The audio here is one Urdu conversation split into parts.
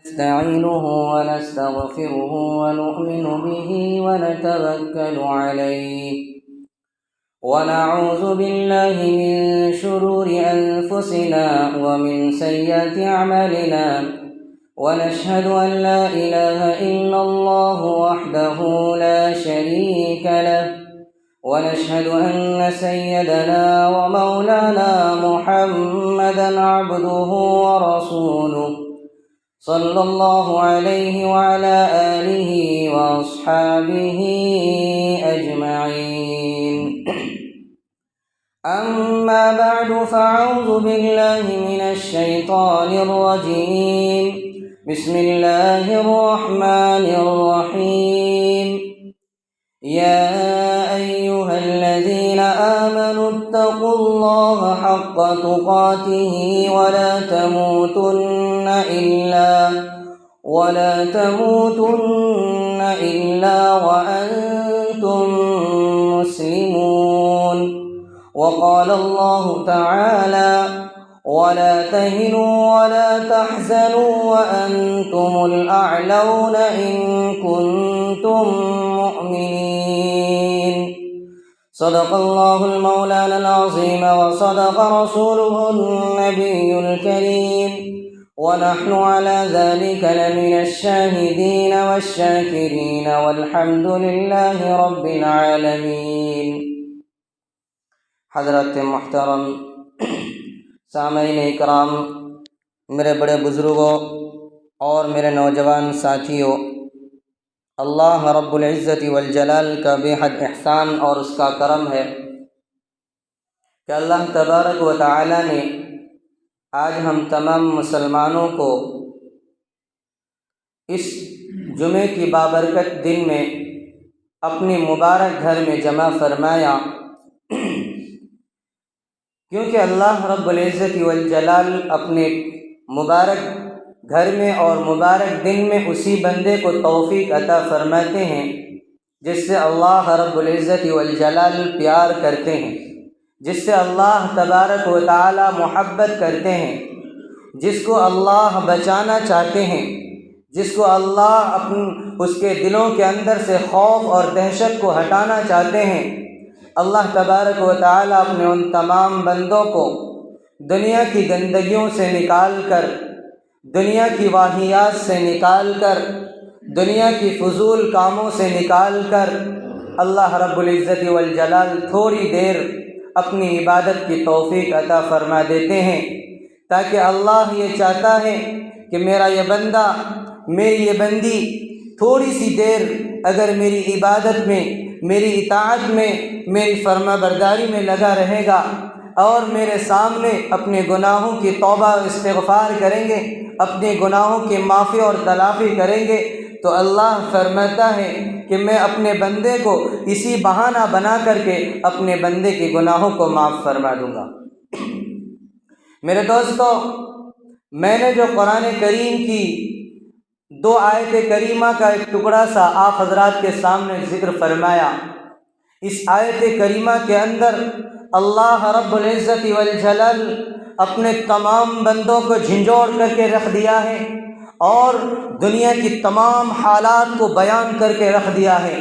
نستعينه ونستغفره ونؤمن به ونتوكل عليه ونعوذ بالله من شرور أنفسنا ومن سيئات أعمالنا ونشهد أن لا إله إلا الله وحده لا شريك له ونشهد أن سيدنا ومولانا محمدا عبده ورسوله صلى الله عليه وعلى آله وأصحابه أجمعين أما بعد فأعوذ بالله من الشيطان الرجيم بسم الله الرحمن الرحيم يا أيها الذين آمنوا اتقوا الله حق تقاته ولا تموتن إلا وأنتم مسلمون وقال الله تعالى ولا تهنوا ولا تحزنوا وأنتم الأعلون إن كنتم مؤمنين صدق الله المولانا العظيم وصدق رسوله النبي الكريم ونحن على ذلك لمن الشاهدين والشاكرين والحمد لله رب العالمين۔ حضرت محترم سامعین اکرام، میرے بڑے بزرگوں اور میرے نوجوان ساتھیوں، اللہ رب العزت والجلال کا بے حد احسان اور اس کا کرم ہے کہ اللہ تبارک و تعالی نے آج ہم تمام مسلمانوں کو اس جمعے کی بابرکت دن میں اپنے مبارک گھر میں جمع فرمایا، کیونکہ اللہ رب العزت والجلال اپنے مبارک گھر میں اور مبارک دن میں اسی بندے کو توفیق عطا فرماتے ہیں جس سے اللہ رب العزت والجلال پیار کرتے ہیں، جس سے اللہ تبارک و تعالی محبت کرتے ہیں، جس کو اللہ بچانا چاہتے ہیں، جس کو اللہ اس کے دلوں کے اندر سے خوف اور دہشت کو ہٹانا چاہتے ہیں۔ اللہ تبارک و تعالی اپنے ان تمام بندوں کو دنیا کی گندگیوں سے نکال کر، دنیا کی واہیات سے نکال کر، دنیا کی فضول کاموں سے نکال کر اللہ رب العزت والجلال تھوڑی دیر اپنی عبادت کی توفیق عطا فرما دیتے ہیں، تاکہ اللہ یہ چاہتا ہے کہ میرا یہ بندہ، میری یہ بندی تھوڑی سی دیر اگر میری عبادت میں، میری اطاعت میں، میری فرما برداری میں لگا رہے گا اور میرے سامنے اپنے گناہوں کی توبہ و استغفار کریں گے، اپنے گناہوں کی معافی اور تلافی کریں گے، تو اللہ فرماتا ہے کہ میں اپنے بندے کو اسی بہانہ بنا کر کے اپنے بندے کے گناہوں کو معاف فرما دوں گا۔ میرے دوستو، میں نے جو قرآن کریم کی 2 آیت کریمہ کا ایک ٹکڑا سا آپ حضرات کے سامنے ذکر فرمایا، اس آیت کریمہ کے اندر اللہ رب العزت والجلال اپنے تمام بندوں کو جھنجھوڑ کر کے رکھ دیا ہے اور دنیا کی تمام حالات کو بیان کر کے رکھ دیا ہے۔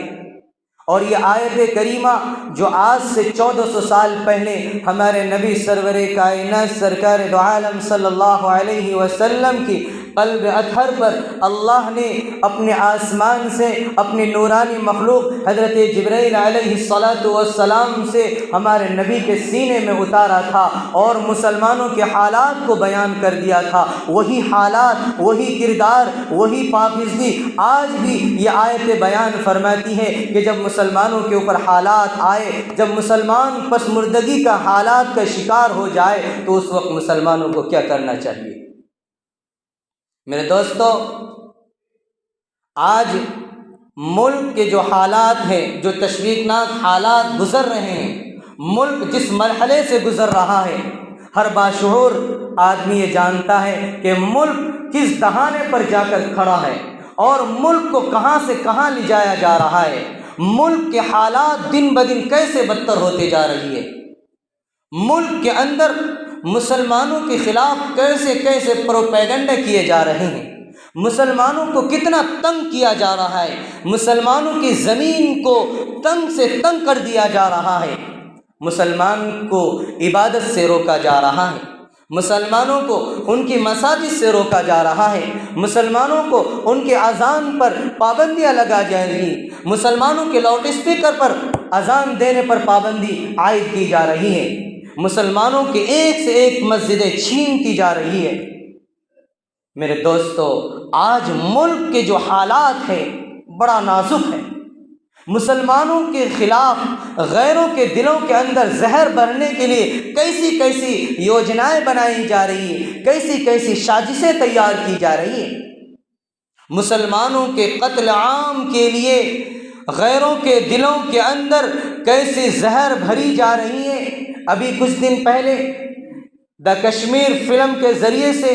اور یہ آیت کریمہ جو آج سے 1400 سال پہلے ہمارے نبی سرور کائنات سرکار دو عالم صلی اللہ علیہ وسلم کی قلب اطہر پر اللہ نے اپنے آسمان سے اپنی نورانی مخلوق حضرت جبرائیل علیہ السلام سے ہمارے نبی کے سینے میں اتارا تھا اور مسلمانوں کے حالات کو بیان کر دیا تھا۔ وہی حالات، وہی کردار، وہی پاکیزگی آج بھی یہ آیت بیان فرماتی ہے کہ جب مسلمانوں کے اوپر حالات آئے، جب مسلمان پسمردگی کا حالات کا شکار ہو جائے تو اس وقت مسلمانوں کو کیا کرنا چاہیے۔ میرے دوستو، آج ملک کے جو حالات ہیں، جو تشویشناک حالات گزر رہے ہیں، ملک جس مرحلے سے گزر رہا ہے، ہر باشعور آدمی یہ جانتا ہے کہ ملک کس دہانے پر جا کر کھڑا ہے اور ملک کو کہاں سے کہاں لے جایا جا رہا ہے، ملک کے حالات دن بدن کیسے بدتر ہوتے جا رہی ہے، ملک کے اندر مسلمانوں کے خلاف کیسے کیسے پروپیگنڈا کیے جا رہے ہیں، مسلمانوں کو کتنا تنگ کیا جا رہا ہے، مسلمانوں کی زمین کو تنگ سے تنگ کر دیا جا رہا ہے، مسلمان کو عبادت سے روکا جا رہا ہے، مسلمانوں کو ان کی مساجد سے روکا جا رہا ہے، مسلمانوں کو ان کے اذان پر پابندیاں لگا جا رہی ہیں، مسلمانوں کے لاؤڈ اسپیکر پر اذان دینے پر پابندی عائد کی جا رہی ہے، مسلمانوں کے ایک سے ایک مسجدیں چھینتی جا رہی ہے۔ میرے دوستو، آج ملک کے جو حالات ہیں بڑا نازک ہے۔ مسلمانوں کے خلاف غیروں کے دلوں کے اندر زہر بھرنے کے لیے کیسی کیسی یوجنائیں بنائی جا رہی ہیں، کیسی کیسی سازشیں تیار کی جا رہی ہیں۔ مسلمانوں کے قتل عام کے لیے غیروں کے دلوں کے اندر کیسی زہر بھری جا رہی ہے۔ ابھی کچھ دن پہلے دا کشمیر فلم کے ذریعے سے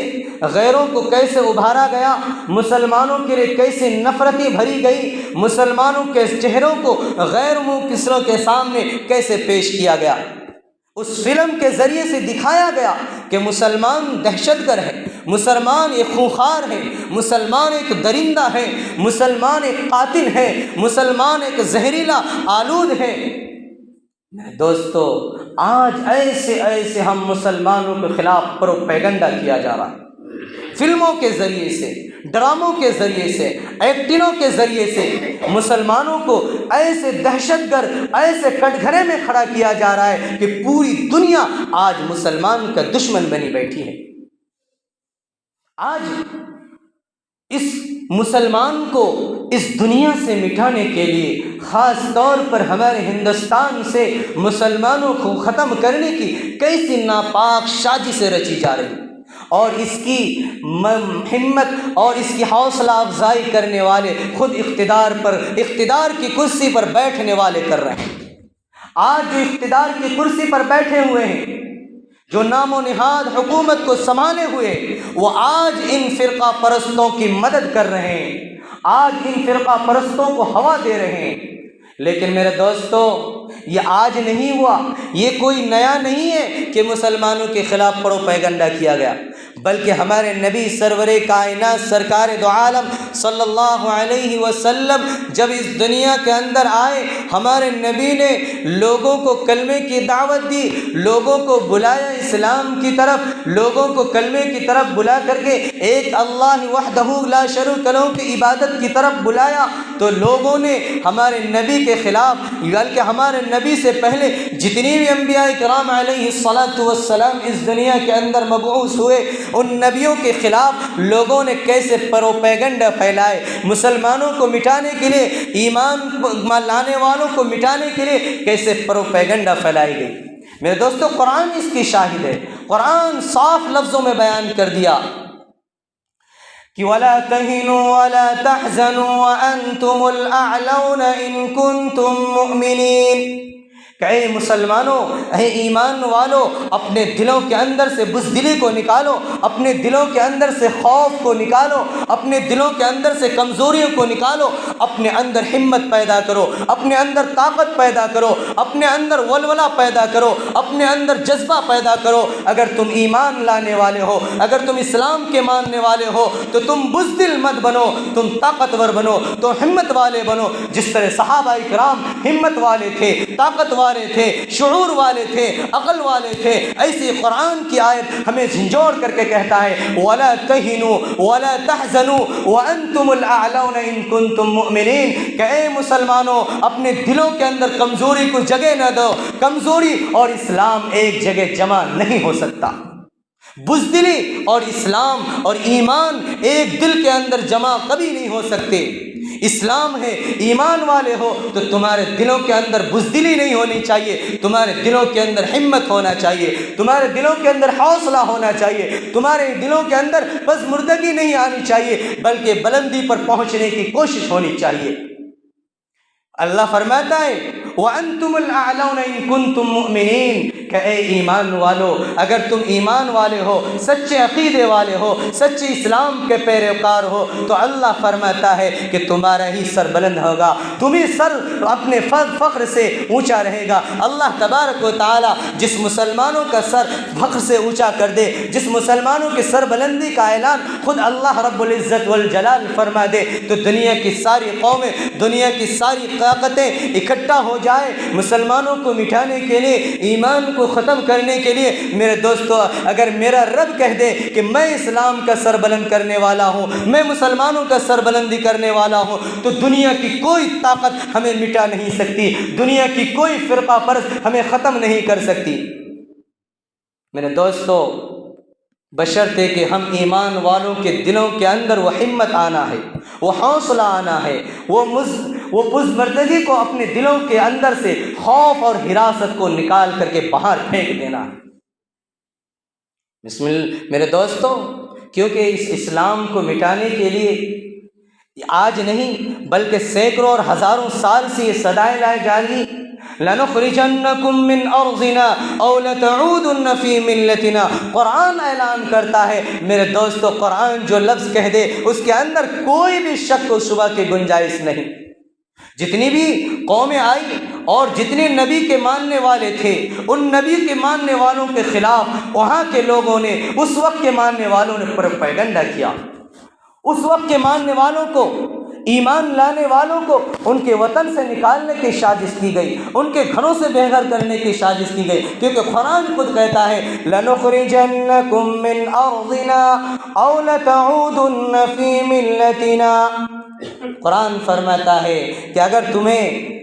غیروں کو کیسے ابھارا گیا، مسلمانوں کے لیے کیسے نفرتیں بھری گئی، مسلمانوں کے چہروں کو غیر منکسروں کے سامنے کیسے پیش کیا گیا۔ اس فلم کے ذریعے سے دکھایا گیا کہ مسلمان دہشت گرد ہے، مسلمان ایک خونخوار ہے، مسلمان ایک درندہ ہے، مسلمان ایک قاتل ہے، مسلمان ایک زہریلا آلود ہے۔ میرے دوستو، آج ایسے ایسے ہم مسلمانوں کے خلاف پروپیگنڈا کیا جا رہا ہے، فلموں کے ذریعے سے، ڈراموں کے ذریعے سے، ایکٹنوں کے ذریعے سے مسلمانوں کو ایسے دہشت گرد، ایسے کٹگھرے میں کھڑا کیا جا رہا ہے کہ پوری دنیا آج مسلمان کا دشمن بنی بیٹھی ہے۔ آج اس مسلمان کو اس دنیا سے مٹانے کے لیے خاص طور پر ہمارے ہندوستان سے مسلمانوں کو ختم کرنے کی کیسی ناپاک سازشیں رچی جا رہی ہیں، اور اس کی ہمت اور اس کی حوصلہ افزائی کرنے والے خود اقتدار کی کرسی پر بیٹھنے والے کر رہے ہیں۔ آج جو اقتدار کی کرسی پر بیٹھے ہوئے ہیں، جو نام و نہاد حکومت کو سنبھالے ہوئے، وہ آج ان فرقہ پرستوں کی مدد کر رہے ہیں، آج ان فرقہ پرستوں کو ہوا دے رہے ہیں۔ لیکن میرے دوستو، یہ آج نہیں ہوا، یہ کوئی نیا نہیں ہے کہ مسلمانوں کے خلاف پروپیگنڈا کیا گیا، بلکہ ہمارے نبی سرور کائنات سرکار دو عالم صلی اللہ علیہ وسلم جب اس دنیا کے اندر آئے، ہمارے نبی نے لوگوں کو کلمے کی دعوت دی، لوگوں کو بلایا اسلام کی طرف، لوگوں کو کلمے کی طرف بلا کر کے ایک اللہ وحدہ لا شریک لہ کی عبادت کی طرف بلایا، تو لوگوں نے ہمارے نبی کے خلاف، بلکہ ہمارے نبی سے پہلے جتنی بھی انبیاء کرام علیہ السلام اس دنیا کے اندر مبعوث ہوئے، ان نبیوں کے خلاف لوگوں نے کیسے پروپیگنڈا پھیلائے، مسلمانوں کو مٹانے کے لیے، ایمان لانے والوں کو مٹانے کے لیے کیسے پروپیگنڈا پھیلائی گئی۔ میرے دوستو، قرآن اس کی شاہد ہے۔ قرآن صاف لفظوں میں بیان کر دیا کہ وَلَا تَهِنُوا وَلَا تَحْزَنُوا وَأَنْتُمُ الْأَعْلَوْنَ إِن كُنتُم مُّؤْمِنِينَ، کہ اے مسلمانوں، اے ایمان والو، اپنے دلوں کے اندر سے بزدلی کو نکالو، اپنے دلوں کے اندر سے خوف کو نکالو، اپنے دلوں کے اندر سے کمزوریوں کو نکالو، اپنے اندر ہمت پیدا کرو، اپنے اندر طاقت پیدا کرو، اپنے اندر ولولہ پیدا کرو، اپنے اندر جذبہ پیدا کرو۔ اگر تم ایمان لانے والے ہو، اگر تم اسلام کے ماننے والے ہو، تو تم بزدل مت بنو، تم طاقتور بنو، تو ہمت والے بنو، جس طرح صحابہ کرام ہمت والے تھے، طاقت والے تھے، شعور والے تھے، عقل والے تھے۔ ایسی قرآن کی آیت ہمیں جھنجھوڑ کر کے کہتا ہے وَلَا تَهِنُوا وَلَا تَحْزَنُوا وَأَنْتُمُ الْأَعْلَوْنَ إِن كُنتُم مُّؤْمِنِينَ، کہ اے مسلمانوں، اپنے دلوں کے اندر کمزوری کو جگہ نہ دو، کمزوری اور اسلام ایک جگہ جمع نہیں ہو سکتا، بزدلی اور اسلام اور ایمان ایک دل کے اندر جمع کبھی نہیں ہو سکتے۔ اسلام ہے، ایمان والے ہو تو تمہارے دلوں کے اندر بزدلی نہیں ہونی چاہیے، تمہارے دلوں کے اندر ہمت ہونا چاہیے، تمہارے دلوں کے اندر حوصلہ ہونا چاہیے، تمہارے دلوں کے اندر پسمردگی نہیں آنی چاہیے، بلکہ بلندی پر پہنچنے کی کوشش ہونی چاہیے۔ اللہ فرماتا ہے وَأَنْتُمُ الْأَعْلَوْنَ إِن كُنتُم مُّؤْمِنِينَ، کہ اے ایمان والو، اگر تم ایمان والے ہو، سچے عقیدے والے ہو، سچے اسلام کے پیروکار ہو، تو اللہ فرماتا ہے کہ تمہارا ہی سر بلند ہوگا، تمہیں سر اپنے فخر سے اونچا رہے گا۔ اللہ تبارک و تعالی جس مسلمانوں کا سر فخر سے اونچا کر دے، جس مسلمانوں کی سر بلندی کا اعلان خود اللہ رب العزت والجلال فرما دے، تو دنیا کی ساری قومیں، دنیا کی ساری طاقتیں اکٹھا ہو جائے مسلمانوں کو مٹانے کے لیے، ایمان کو ختم کرنے کے لیے۔ میرے دوستو، اگر میرا رب کہہ دے کہ میں اسلام کا سر بلند کرنے والا ہوں، میں مسلمانوں کا سر بلندی کرنے والا ہوں، تو دنیا کی کوئی طاقت ہمیں مٹا نہیں سکتی، دنیا کی کوئی فرقہ پرست ہمیں ختم نہیں کر سکتی۔ میرے دوستو، بشرطے کہ ہم ایمان والوں کے دلوں کے اندر وہ ہمت آنا ہے، وہ حوصلہ آنا ہے، وہ بزمردگی کو اپنے دلوں کے اندر سے، خوف اور ہراست کو نکال کر کے باہر پھینک دینا ہے۔ میرے دوستو، کیونکہ اس اسلام کو مٹانے کے لیے آج نہیں بلکہ سینکڑوں اور ہزاروں سال سے یہ صدائیں لائی جا رہی، لَنُخْرِجَنَّكُم مِّنْ أَرْضِنَا أَوْ لَتَعُودُنَّ فِي مِلَّتِنَا۔ قرآن اعلان کرتا ہے، میرے دوستو، قرآن جو لفظ کہہ دے اس کے اندر کوئی بھی شک و شبہ کی گنجائش نہیں۔ جتنی بھی قومیں آئی اور جتنے نبی کے ماننے والے تھے، ان نبی کے ماننے والوں کے خلاف وہاں کے لوگوں نے، اس وقت کے ماننے والوں نے پروپیگنڈا کیا، اس وقت کے ماننے والوں کو، ایمان لانے والوں کو ان کے وطن سے نکالنے کی سازش کی گئی، ان کے گھروں سے بے گھر کرنے کی سازش کی گئی، کیونکہ قرآن خود کہتا ہے لَنُخْرِجَنَّكُم مِّنْ أَرْضِنَا أَوْ لَتَعُودُنَّ فِي مِلَّتِنَا۔ قرآن فرماتا ہے کہ اگر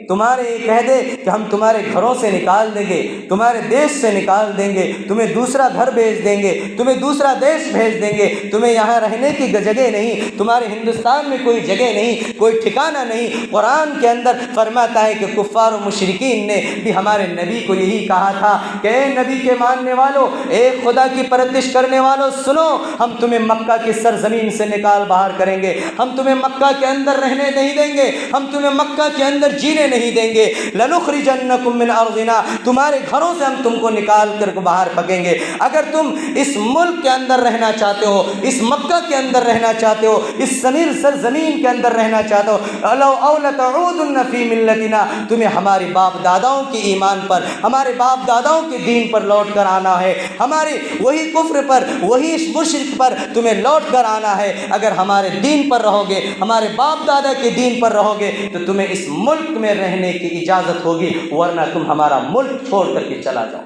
تمہارے یہ کہہ دے کہ ہم تمہارے گھروں سے نکال دیں گے، تمہارے دیش سے نکال دیں گے، تمہیں دوسرا گھر بھیج دیں گے، تمہیں دوسرا دیش بھیج دیں گے، تمہیں یہاں رہنے کی جگہ نہیں، تمہارے ہندوستان میں کوئی جگہ نہیں، کوئی ٹھکانہ نہیں۔ قرآن کے اندر فرماتا ہے کہ کفار و مشرکین نے بھی ہمارے نبی کو یہی کہا تھا کہ اے نبی کے ماننے والوں، ایک خدا کی پرستش کرنے والوں، سنو، ہم تمہیں مکہ کی سرزمین سے نکال باہر کریں گے، ہم تمہیں مکہ کے اندر رہنے نہیں دیں گے، ہم تمہیں مکہ کے اندر جینے نہیں دیں گے۔ لَنُخْرِجَنَّكُم مِّنْ أَرْضِنَا، تمہارے گھروں سے ہم تم کو نکال کر باہر پھینکیں گے۔ اگر تم اس ملک کے اندر رہنا چاہتے ہو، اس مکہ کے اندر رہنا چاہتے ہو، اس سرزمین کے اندر رہنا چاہتے ہو، أَوْ لَتَعُودُنَّ فِي مِلَّتِنَا، تمہیں ہمارے باپ داداؤں کی ایمان پر، ہمارے باپ داداؤں کے دین پر لوٹ کر آنا ہے، ہمارے وہی کفر پر، وہی مشرک پر تمہیں لوٹ کر آنا ہے۔ اگر ہمارے دین پر رہو گے، ہمارے باپ دادا کے دین پر رہو گے، تو تمہیں اس ملک میں رہنے کی اجازت ہوگی، ورنہ تم ہمارا ملک چھوڑ کر کے چلا جاؤ۔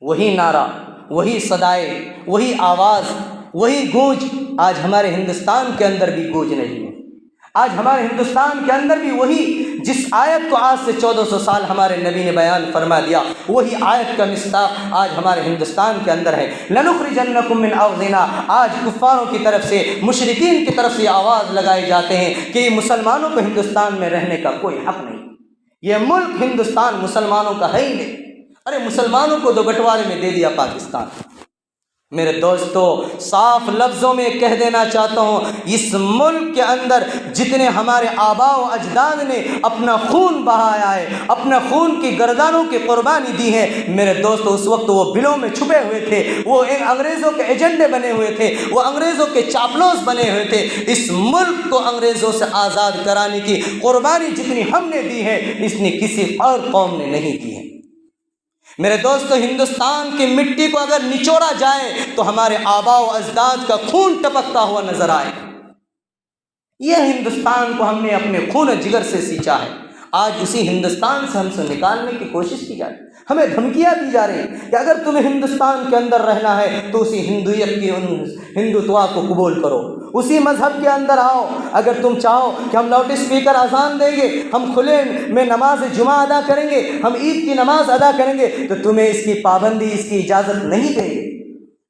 وہی نعرہ، وہی صدائے، وہی آواز، وہی گونج آج ہمارے ہندوستان کے اندر بھی گونج رہی ہے۔ آج ہمارے ہندوستان کے اندر بھی وہی جس آیت کو آج سے 1400 سال ہمارے نبی نے بیان فرما دیا، وہی آیت کا مصداق آج ہمارے ہندوستان کے اندر ہے۔ لَنُخْرِجَنَّكُم مِّنْ أَرْضِنَا، آج کفاروں کی طرف سے، مشرکین کی طرف سے یہ آواز لگائے جاتے ہیں کہ یہ مسلمانوں کو ہندوستان میں رہنے کا کوئی حق نہیں، یہ ملک ہندوستان مسلمانوں کا ہے ہی نہیں، ارے مسلمانوں کو تو بٹوارے میں دے دیا پاکستان۔ میرے دوستو، صاف لفظوں میں کہہ دینا چاہتا ہوں، اس ملک کے اندر جتنے ہمارے آباء و اجداد نے اپنا خون بہایا ہے، اپنا خون کی گردانوں کی قربانی دی ہے، میرے دوستو، اس وقت وہ بلوں میں چھپے ہوئے تھے، وہ انگریزوں کے ایجنڈے بنے ہوئے تھے، وہ انگریزوں کے چاپلوس بنے ہوئے تھے۔ اس ملک کو انگریزوں سے آزاد کرانے کی قربانی جتنی ہم نے دی ہے، اس نے کسی اور قوم نے نہیں دی ہے۔ میرے دوستو، ہندوستان کی مٹی کو اگر نچوڑا جائے تو ہمارے آباء و اجداد کا خون ٹپکتا ہوا نظر آئے۔ یہ ہندوستان کو ہم نے اپنے خون و جگر سے سینچا ہے، آج اسی ہندوستان سے ہم سے نکالنے کی کوشش کی جائے، ہمیں دھمکیاں دی جا رہی ہیں کہ اگر تمہیں ہندوستان کے اندر رہنا ہے تو اسی ہندویت کی ہندوتوا کو قبول کرو، اسی مذہب کے اندر آؤ۔ اگر تم چاہو کہ ہم لاؤڈ اسپیکر اذان دیں گے، ہم کھلے میں نماز جمعہ ادا کریں گے، ہم عید کی نماز ادا کریں گے، تو تمہیں اس کی پابندی، اس کی اجازت نہیں دیں گے۔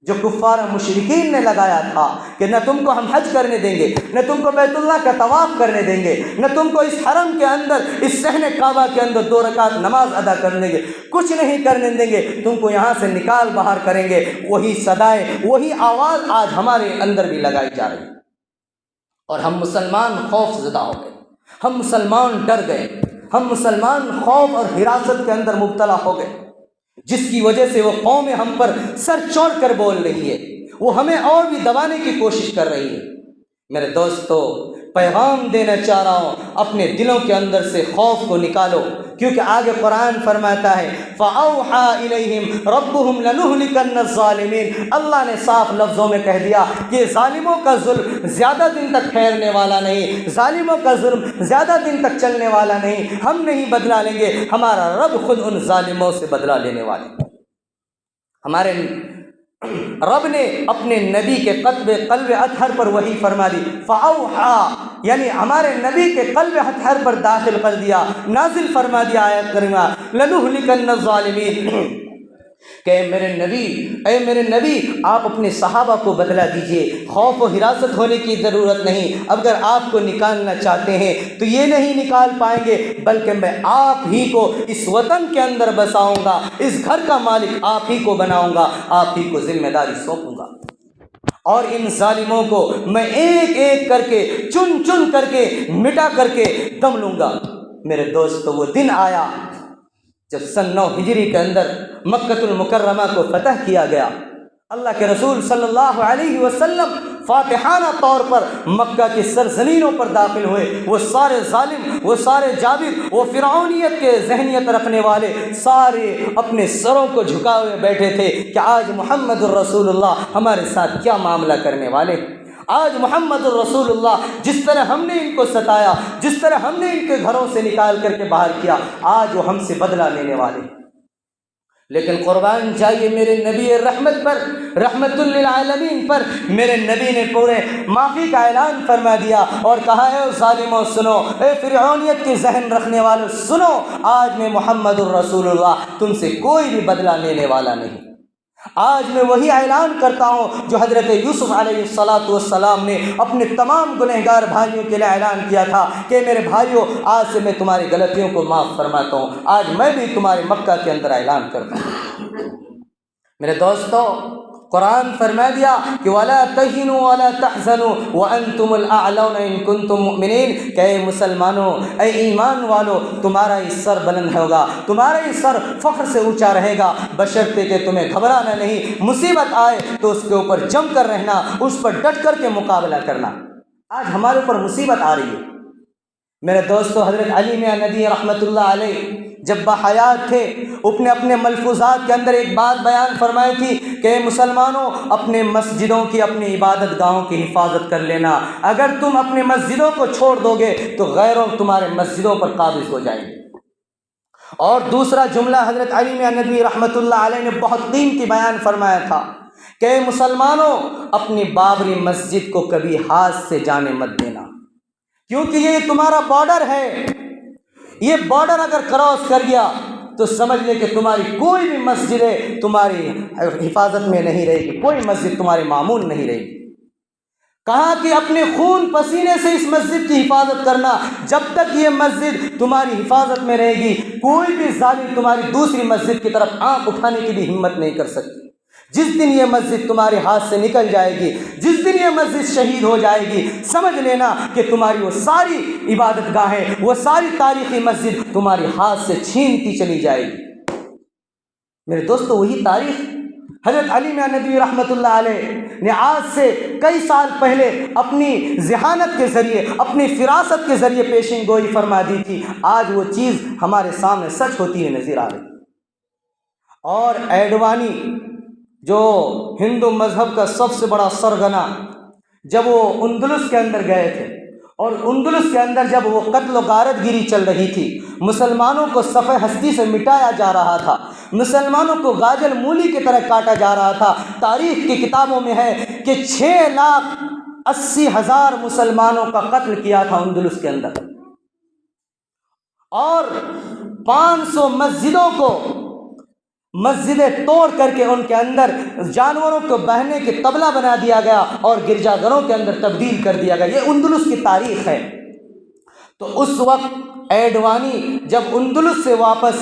جو کفار مشرکین نے لگایا تھا کہ نہ تم کو ہم حج کرنے دیں گے، نہ تم کو بیت اللہ کا طواف کرنے دیں گے، نہ تم کو اس حرم کے اندر، اس صحن کعبہ کے اندر 2 رکعت نماز ادا کرنے دیں گے، کچھ نہیں کرنے دیں گے، تم کو یہاں سے نکال باہر کریں گے۔ وہی صدائے، وہی آواز آج ہمارے اندر بھی لگائی جا رہی ہے، اور ہم مسلمان خوف زدہ ہو گئے، ہم مسلمان ڈر گئے، ہم مسلمان خوف اور ہراست کے اندر مبتلا ہو گئے۔ جس کی وجہ سے وہ قوم ہم پر سر چوڑ کر بول رہی ہے، وہ ہمیں اور بھی دبانے کی کوشش کر رہی ہے۔ میرے دوستو، پیغام دینا چاہ رہا ہوں، اپنے دلوں کے اندر سے خوف کو نکالو، کیونکہ آگے قرآن فرماتا ہے فَأَوْحَىٰ إِلَيْهِمْ رَبُّهُمْ لَنُهْلِكَنَّ الظَّالِمِينَ۔ اللہ نے صاف لفظوں میں کہہ دیا کہ ظالموں کا ظلم زیادہ دن تک ٹھہرنے والا نہیں، ظالموں کا ظلم زیادہ دن تک چلنے والا نہیں، ہم نہیں بدلہ لیں گے، ہمارا رب خود ان ظالموں سے بدلہ لینے والے۔ ہمارے رب نے اپنے نبی کے قلب اطہر پر وحی فرما دی، فاوحا یعنی ہمارے نبی کے قلب اطہر پر داخل کر دیا، نازل فرما دیا آیت کریمہ لنہلکن الظالمین، کہ اے میرے نبی آپ اپنے صحابہ کو بدلہ دیجئے، خوف و حراست ہونے کی ضرورت نہیں، اگر آپ کو نکالنا چاہتے ہیں تو یہ نہیں نکال پائیں گے، بلکہ میں آپ ہی کو اس وطن کے اندر بساؤں گا، اس گھر کا مالک آپ ہی کو بناؤں گا، آپ ہی کو ذمہ داری سونپوں گا، اور ان ظالموں کو میں ایک ایک کر کے چن چن کر کے مٹا کر کے دم لوں گا۔ میرے دوستو، وہ دن آیا جب سن 9 ہجری کے اندر مکۃ المکرمہ کو فتح کیا گیا، اللہ کے رسول صلی اللہ علیہ وسلم فاتحانہ طور پر مکہ کی سرزمینوں پر داخل ہوئے، وہ سارے ظالم، وہ سارے جابر، وہ فرعونیت کے ذہنیت رکھنے والے سارے اپنے سروں کو جھکائے ہوئے بیٹھے تھے کہ آج محمد الرسول اللہ ہمارے ساتھ کیا معاملہ کرنے والے، آج محمد الرسول اللہ جس طرح ہم نے ان کو ستایا، جس طرح ہم نے ان کے گھروں سے نکال کر کے باہر کیا، آج وہ ہم سے بدلہ لینے والے۔ لیکن قربان جائیے میرے نبی رحمت پر، رحمت للعالمین پر، میرے نبی نے پورے معافی کا اعلان فرما دیا اور کہا اے ظالموں سنو، اے فرعونیت کے ذہن رکھنے والوں سنو، آج میں محمد الرسول اللہ تم سے کوئی بھی بدلہ لینے والا نہیں۔ آج میں وہی اعلان کرتا ہوں جو حضرت یوسف علیہ السلام نے اپنے تمام گنہگار بھائیوں کے لیے اعلان کیا تھا کہ میرے بھائیوں، آج سے میں تمہاری غلطیوں کو معاف فرماتا ہوں، آج میں بھی تمہارے مکہ کے اندر اعلان کرتا ہوں۔ میرے دوستو، قرآن فرما دیا کہ وَلَا تَهِنُوا وَلَا تَحْزَنُوا وَأَنْتُمُ الْأَعْلَوْنَ إِن كُنتُم مُؤْمِنِينَ، کہ اے مسلمانوں، اے ایمان والو، تمہارا ہی سر بلند ہوگا، تمہارا ہی سر فخر سے اونچا رہے گا، بشرطے کہ تمہیں گھبرانا نہیں، مصیبت آئے تو اس کے اوپر جم کر رہنا، اس پر ڈٹ کر کے مقابلہ کرنا۔ آج ہمارے اوپر مصیبت آ رہی ہے۔ میرے دوستو، حضرت علی میاں ندوی رحمۃ اللہ علیہ جب بحیات تھے، اپنے ملفوظات کے اندر ایک بات بیان فرمائی تھی کہ مسلمانوں، اپنے مسجدوں کی، اپنی عبادت گاہوں کی حفاظت کر لینا، اگر تم اپنے مسجدوں کو چھوڑ دو گے تو غیروں تمہارے مسجدوں پر قابض ہو جائیں گے۔ اور دوسرا جملہ حضرت علی میاں ندوی رحمۃ اللہ علیہ نے بہت قیمتی بیان فرمایا تھا کہ مسلمانوں، اپنی بابری مسجد کو کبھی ہاتھ سے جانے مت دینا، کیونکہ یہ تمہارا بارڈر ہے، یہ بارڈر اگر کراس کر گیا تو سمجھ لے کہ تمہاری کوئی بھی مسجد تمہاری حفاظت میں نہیں رہے گی، کوئی مسجد تمہارے معمول نہیں رہے گی۔ کہا کہ اپنے خون پسینے سے اس مسجد کی حفاظت کرنا، جب تک یہ مسجد تمہاری حفاظت میں رہے گی کوئی بھی ظالم تمہاری دوسری مسجد کی طرف آنکھ اٹھانے کی بھی ہمت نہیں کر سکتی۔ جس دن یہ مسجد تمہارے ہاتھ سے نکل جائے گی، جس دن یہ مسجد شہید ہو جائے گی، سمجھ لینا کہ تمہاری وہ ساری عبادت گاہیں، وہ ساری تاریخی مسجد تمہارے ہاتھ سے چھینتی چلی جائے گی۔ میرے دوستو، وہی تاریخ حضرت علی میاں ندوی رحمۃ اللہ علیہ نے آج سے کئی سال پہلے اپنی ذہانت کے ذریعے، اپنی فراست کے ذریعے پیشین گوئی فرما دی تھی، آج وہ چیز ہمارے سامنے سچ ہوتی ہے نظر آ رہی۔ اور ایڈوانی جو ہندو مذہب کا سب سے بڑا سرغنہ، جب وہ اندلس کے اندر گئے تھے اور اندلس کے اندر جب وہ قتل و غارت گیری چل رہی تھی، مسلمانوں کو صفحہ ہستی سے مٹایا جا رہا تھا، مسلمانوں کو غاجل مولی کی طرح کاٹا جا رہا تھا، تاریخ کی کتابوں میں ہے کہ 6,80,000 مسلمانوں کا قتل کیا تھا اندلس کے اندر، اور 500 مسجدوں کو مسجدیں توڑ کر کے ان کے اندر جانوروں کو بہنے کے طبلہ بنا دیا گیا اور گرجا گھروں کے اندر تبدیل کر دیا گیا۔ یہ اندلس کی تاریخ ہے۔ تو اس وقت ایڈوانی جب اندلس سے واپس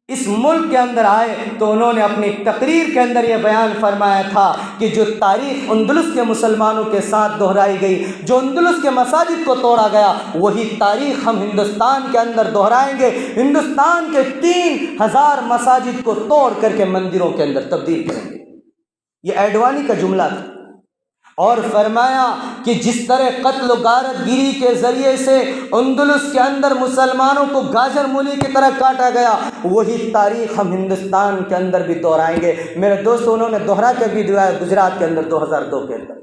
اس ملک کے اندر آئے تو انہوں نے اپنی تقریر کے اندر یہ بیان فرمایا تھا کہ جو تاریخ اندلس کے مسلمانوں کے ساتھ دہرائی گئی، جو اندلس کے مساجد کو توڑا گیا، وہی تاریخ ہم ہندوستان کے اندر دہرائیں گے۔ ہندوستان کے 3000 مساجد کو توڑ کر کے مندروں کے اندر تبدیل کریں گے۔ یہ ایڈوانی کا جملہ تھا۔ اور فرمایا کہ جس طرح قتل و غارت گیری کے ذریعے سے اندلس کے اندر مسلمانوں کو گاجر مولی کی طرح کاٹا گیا، وہی تاریخ ہم ہندوستان کے اندر بھی دہرائیں گے۔ میرے دوستو، انہوں نے دوہرا کے بھی دیا گجرات کے اندر 2002 کے اندر،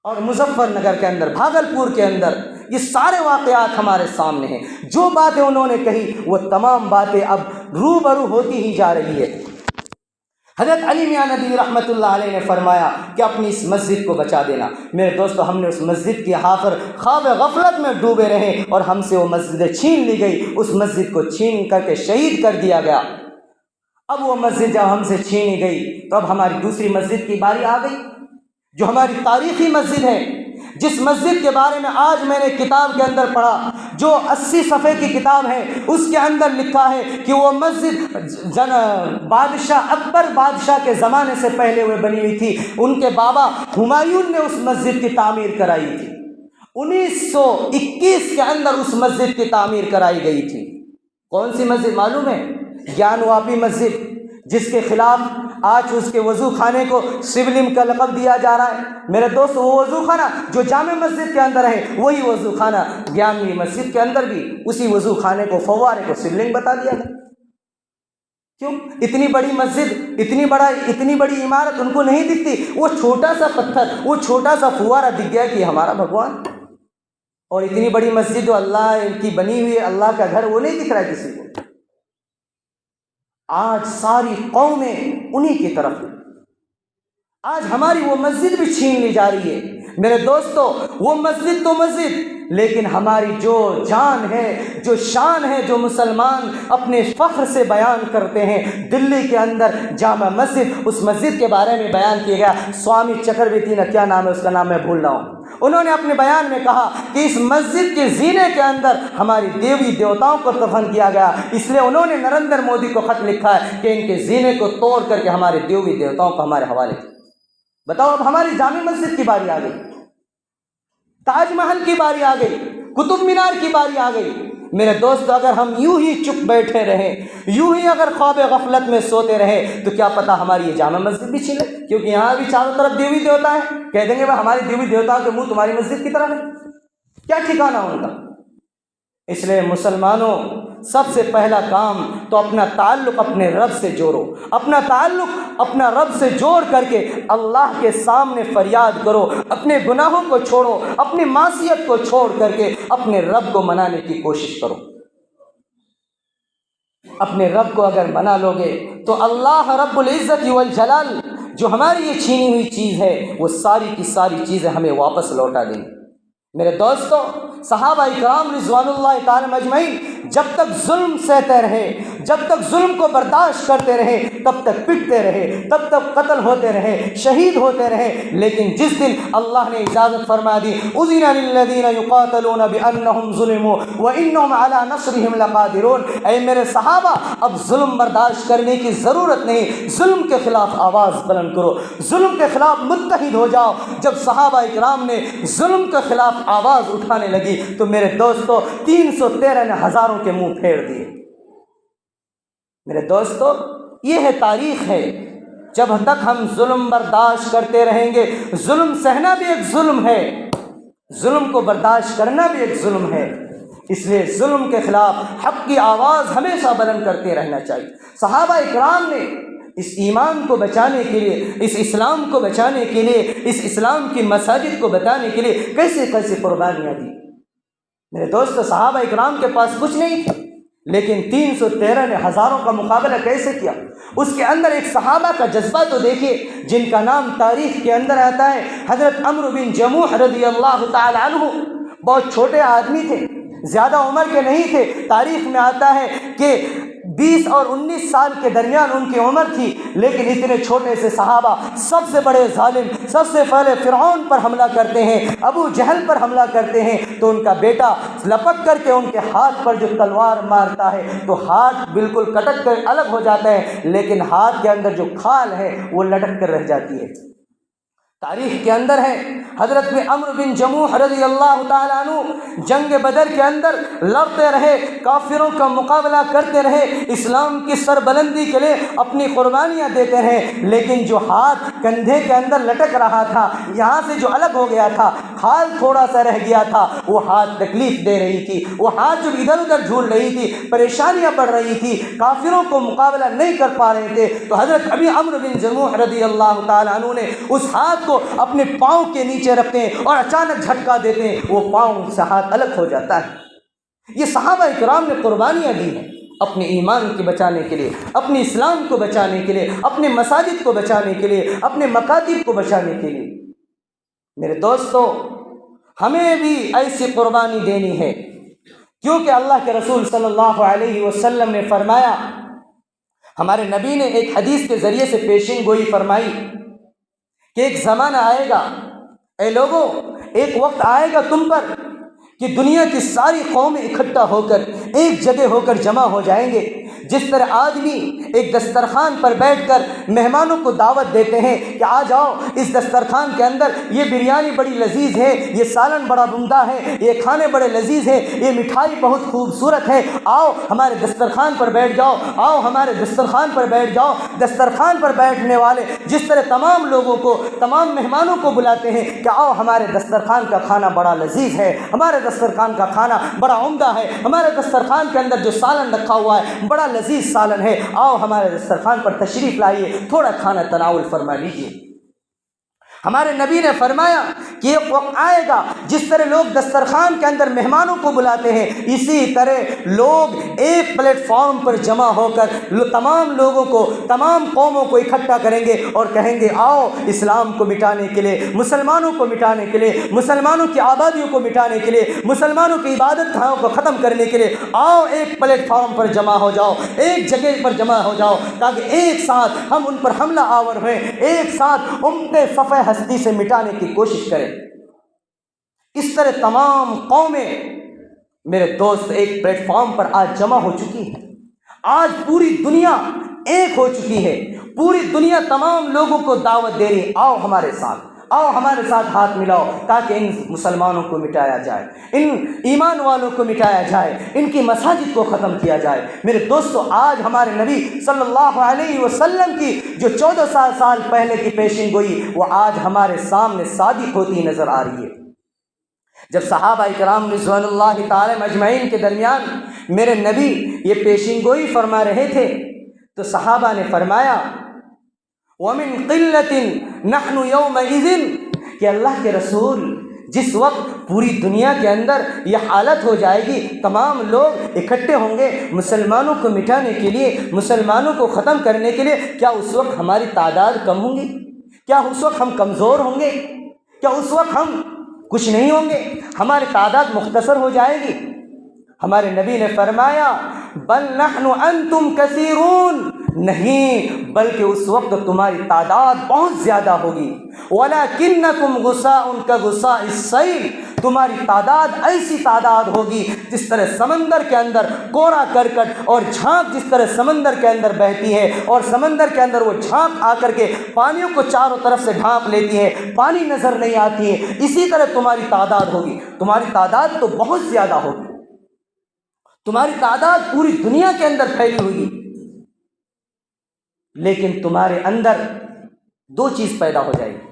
اور مظفر نگر کے اندر، بھاگلپور کے اندر۔ یہ سارے واقعات ہمارے سامنے ہیں۔ جو باتیں انہوں نے کہی وہ تمام باتیں اب روبرو ہوتی ہی جا رہی ہے۔ حضرت علی میاں ندوی رحمۃ اللہ علیہ نے فرمایا کہ اپنی اس مسجد کو بچا دینا۔ میرے دوستو، ہم نے اس مسجد کی حافر خواب غفلت میں ڈوبے رہے اور ہم سے وہ مسجد چھین لی گئی، اس مسجد کو چھین کر کے شہید کر دیا گیا۔ اب وہ مسجد جب ہم سے چھینی گئی تو اب ہماری دوسری مسجد کی باری آ گئی، جو ہماری تاریخی مسجد ہے، جس مسجد کے بارے میں آج میں نے کتاب کے اندر پڑھا، جو 80 صفحے کی کتاب ہے، اس کے اندر لکھا ہے کہ وہ مسجد بادشاہ اکبر بادشاہ کے زمانے سے پہلے وہ بنی ہوئی تھی۔ ان کے بابا ہمایوں نے اس مسجد کی تعمیر کرائی تھی۔ 1921 کے اندر اس مسجد کی تعمیر کرائی گئی تھی۔ کون سی مسجد معلوم ہے؟ گیان واپی مسجد، جس کے خلاف آج اس کے وضو خانے کو شیولنگ کا لقب دیا جا رہا ہے۔ میرے دوست، وہ وضو خانہ جو جامع مسجد کے اندر ہے، وہی وضو خانہ گیانوی مسجد کے اندر بھی اسی وضو خانے کو، فوارے کو شیولنگ بتا دیا گیا۔ کیوں؟ اتنی بڑی مسجد، اتنی بڑی عمارت ان کو نہیں دکھتی، وہ چھوٹا سا پتھر، وہ چھوٹا سا فوارہ دکھ گیا کہ ہمارا بھگوان۔ اور اتنی بڑی مسجد جو اللہ کی بنی ہوئی ہے، اللہ کا گھر، وہ نہیں دکھ رہا ہے کسی کو۔ آج ساری قومیں انہی کی طرف ہیں۔ آج ہماری وہ مسجد بھی چھین لی جا رہی ہے۔ میرے دوستو، وہ مسجد تو مسجد، لیکن ہماری جو جان ہے، جو شان ہے، جو مسلمان اپنے فخر سے بیان کرتے ہیں، دلی کے اندر جامع مسجد، اس مسجد کے بارے میں بیان کیا گیا۔ سوامی چکرورتی نے، کیا نام ہے اس کا، نام میں بھول رہا ہوں، انہوں نے اپنے بیان میں کہا کہ اس مسجد کے زینے کے اندر ہماری دیوی دیوتاؤں کو دفن کیا گیا، اس لیے انہوں نے نریندر مودی کو خط لکھا ہے کہ ان کے زینے کو توڑ کر کے ہمارے دیوی دیوتاؤں کو ہمارے حوالے کیا۔ بتاؤ، اب ہماری جامع مسجد کی باری آ گئی، تاج محل کی باری آ گئی، قطب مینار کی باری آ گئی۔ میرے دوست، اگر ہم یوں ہی چپ بیٹھے رہے، یوں ہی اگر خواب غفلت میں سوتے رہے، تو کیا پتہ ہماری یہ جامع مسجد بھی چھینے، کیونکہ یہاں بھی چاروں طرف دیوی دیوتا ہیں۔ کہہ دیں گے بھائی ہماری دیوی دیوتاؤں کے منہ تمہاری مسجد کی طرح ہے، کیا ٹھکانہ ان کا؟ اس لیے مسلمانوں، سب سے پہلا کام تو اپنا تعلق اپنے رب سے جوڑو، اپنا تعلق اپنا رب سے جوڑ کر کے اللہ کے سامنے فریاد کرو، اپنے گناہوں کو چھوڑو، اپنی معصیت کو چھوڑ کر کے اپنے رب کو منانے کی کوشش کرو۔ اپنے رب کو اگر منا لو گے تو اللہ رب العزت والجلال جو ہماری یہ چھینی ہوئی چیز ہے، وہ ساری کی ساری چیزیں ہمیں واپس لوٹا دیں۔ میرے دوستو، صحابہ اکرام رضوان اللہ تعالی مجمعین جب تک ظلم سہتے رہے، جب تک ظلم کو برداشت کرتے رہے، تب تک پٹتے رہے، تب تک قتل ہوتے رہے، شہید ہوتے رہے، لیکن جس دن اللہ نے اجازت فرما دی، اذن للذین یقاتلون بانہم ظلموا وانہم علی نصرہم لقادرون، اے میرے صحابہ، اب ظلم برداشت کرنے کی ضرورت نہیں، ظلم کے خلاف آواز بلند کرو، ظلم کے خلاف متحد ہو جاؤ۔ جب صحابہ اکرام نے ظلم کے خلاف آواز اٹھانے لگی تو میرے دوستو 313 نے ہزاروں کے منہ پھیر دیے۔ میرے دوستو، یہ ہے تاریخ ہے۔ جب تک ہم ظلم برداشت کرتے رہیں گے، ظلم سہنا بھی ایک ظلم ہے، ظلم کو برداشت کرنا بھی ایک ظلم ہے، اس لیے ظلم کے خلاف حق کی آواز ہمیشہ بلند کرتے رہنا چاہیے۔ صحابہ اکرام نے اس ایمان کو بچانے کے لیے، اس اسلام کو بچانے کے لیے، اس اسلام کی مساجد کو بچانے کے لیے کیسے کیسے قربانیاں دی۔ میرے دوست، صحابہ اکرام کے پاس کچھ نہیں تھا، لیکن 313 نے ہزاروں کا مقابلہ کیسے کیا۔ اس کے اندر ایک صحابہ کا جذبہ تو دیکھیے، جن کا نام تاریخ کے اندر آتا ہے، حضرت عمرو بن جموح رضی اللہ تعالی عنہ۔ بہت چھوٹے آدمی تھے، زیادہ عمر کے نہیں تھے۔ تاریخ میں آتا ہے کہ 20 اور 19 سال کے درمیان ان کی عمر تھی، لیکن اتنے چھوٹے سے صحابہ سب سے بڑے ظالم سب سے پہلے فرعون پر حملہ کرتے ہیں، ابو جہل پر حملہ کرتے ہیں، تو ان کا بیٹا لپک کر کے ان کے ہاتھ پر جو تلوار مارتا ہے تو ہاتھ بالکل کٹک کر الگ ہو جاتا ہے، لیکن ہاتھ کے اندر جو کھال ہے وہ لٹک کر رہ جاتی ہے۔ تاریخ کے اندر ہے حضرت عمرو بن جموح رضی اللہ تعالیٰ عنہ جنگ بدر کے اندر لڑتے رہے، کافروں کا مقابلہ کرتے رہے، اسلام کی سربلندی کے لیے اپنی قربانیاں دیتے رہے، لیکن جو ہاتھ کندھے کے اندر لٹک رہا تھا، یہاں سے جو الگ ہو گیا تھا، کھال تھوڑا سا رہ گیا تھا، وہ ہاتھ تکلیف دے رہی تھی، وہ ہاتھ جو ادھر ادھر جھول رہی تھی، پریشانیاں بڑھ رہی تھی، کافروں کو مقابلہ نہیں کر پا رہے تھے، تو حضرت عمرو بن جموح رضی اللہ تعالیٰ عنہ نے اس ہاتھ کو اپنے پاؤں کے نیچے رکھتے ہیں اور اچانک جھٹکا دیتے ہیں، وہ پاؤں سے ہاتھ الگ ہو جاتا ہے۔ یہ صحابہ کرام نے قربانیاں دی ہیں اپنے ایمان کے بچانے کے لیے، اپنے اسلام کو بچانے کے لیے، اپنے مساجد کو بچانے کے لیے، اپنے مکاتب کو بچانے کے لیے۔ میرے دوستو، ہمیں بھی ایسی قربانی دینی ہے، کیونکہ اللہ کے رسول صلی اللہ علیہ وسلم نے فرمایا، ہمارے نبی نے ایک حدیث کے ذریعے سے پیشین گوئی فرمائی کہ ایک زمانہ آئے گا، اے لوگوں، ایک وقت آئے گا تم پر کہ دنیا کی ساری قومیں اکٹھا ہو کر ایک جگہ ہو کر جمع ہو جائیں گے۔ جس طرح آدمی ایک دسترخوان پر بیٹھ کر مہمانوں کو دعوت دیتے ہیں کہ آ جاؤ، اس دسترخوان کے اندر یہ بریانی بڑی لذیذ ہے، یہ سالن بڑا عمدہ ہے، یہ کھانے بڑے لذیذ ہیں، یہ مٹھائی بہت خوبصورت ہے، آؤ ہمارے دسترخوان پر بیٹھ جاؤ، آؤ ہمارے دسترخوان پر بیٹھ جاؤ۔ دسترخوان پر بیٹھنے والے جس طرح تمام لوگوں کو، تمام مہمانوں کو بلاتے ہیں کہ آؤ ہمارے دسترخوان کا کھانا بڑا لذیذ ہے، ہمارے دسترخوان کا کھانا بڑا عمدہ ہے، ہمارے دسترخوان کے اندر جو سالن رکھا ہوا ہے بڑا لذیذ سالن ہے، آؤ ہمارے دسترخوان پر تشریف لائیے، تھوڑا کھانا تناول فرما لیجیے۔ ہمارے نبی نے فرمایا کہ ایک وقت آئے گا جس طرح لوگ دسترخوان کے اندر مہمانوں کو بلاتے ہیں، اسی طرح لوگ ایک پلیٹ فارم پر جمع ہو کر تمام لوگوں کو، تمام قوموں کو اکٹھا کریں گے اور کہیں گے آؤ اسلام کو مٹانے کے لیے، مسلمانوں کو مٹانے کے لیے، مسلمانوں کی آبادیوں کو مٹانے کے لیے، مسلمانوں کی عبادت گاہوں کو ختم کرنے کے لیے آؤ ایک پلیٹ فارم پر جمع ہو جاؤ، ایک جگہ پر جمع ہو جاؤ، تاکہ ایک ساتھ ہم ان پر حملہ آور ہوئیں، ایک ساتھ ان کے صفحہ ہستی سے مٹانے کی کوشش کریں۔ اس طرح تمام قومیں میرے دوست ایک پلیٹ فارم پر آج جمع ہو چکی ہیں۔ آج پوری دنیا ایک ہو چکی ہے، پوری دنیا تمام لوگوں کو دعوت دے رہی، آؤ ہمارے ساتھ، آؤ ہمارے ساتھ ہاتھ ملاؤ، تاکہ ان مسلمانوں کو مٹایا جائے، ان ایمان والوں کو مٹایا جائے، ان کی مساجد کو ختم کیا جائے۔ میرے دوستو، آج ہمارے نبی صلی اللہ علیہ وسلم کی جو 14 سال پہلے کی پیشین گوئی، وہ آج ہمارے سامنے صادق ہوتی نظر آ رہی ہے۔ جب صحابہ کرام رضوان اللہ تعالی مجمعین کے درمیان میرے نبی یہ پیشین گوئی فرما رہے تھے تو صحابہ نے فرمایا وَمِن قِلَّةٍ نَحْنُ يَوْمَئِذٍ کہ اللہ کے رسول، جس وقت پوری دنیا کے اندر یہ حالت ہو جائے گی، تمام لوگ اکٹھے ہوں گے مسلمانوں کو مٹانے کے لیے، مسلمانوں کو ختم کرنے کے لیے، کیا اس وقت ہماری تعداد کم ہوں گی؟ کیا اس وقت ہم کمزور ہوں گے؟ کیا اس وقت ہم کچھ نہیں ہوں گے؟ ہماری تعداد مختصر ہو جائے گی؟ ہمارے نبی نے فرمایا بل نحن انتم کثیرون، نہیں بلکہ اس وقت تمہاری تعداد بہت زیادہ ہوگی، ولکنکم غثاء کغثاء السیل، تمہاری تعداد ایسی تعداد ہوگی جس طرح سمندر کے اندر کوڑا کرکٹ اور جھانک جس طرح سمندر کے اندر بہتی ہے اور سمندر کے اندر وہ جھانک آ کر کے پانیوں کو چاروں طرف سے ڈھانپ لیتی ہے، پانی نظر نہیں آتی ہے، اسی طرح تمہاری تعداد ہوگی۔ تمہاری تعداد تو بہت زیادہ ہوگی، تمہاری تعداد پوری دنیا کے اندر پھیلی ہوئی، لیکن تمہارے اندر دو چیز پیدا ہو جائے گی۔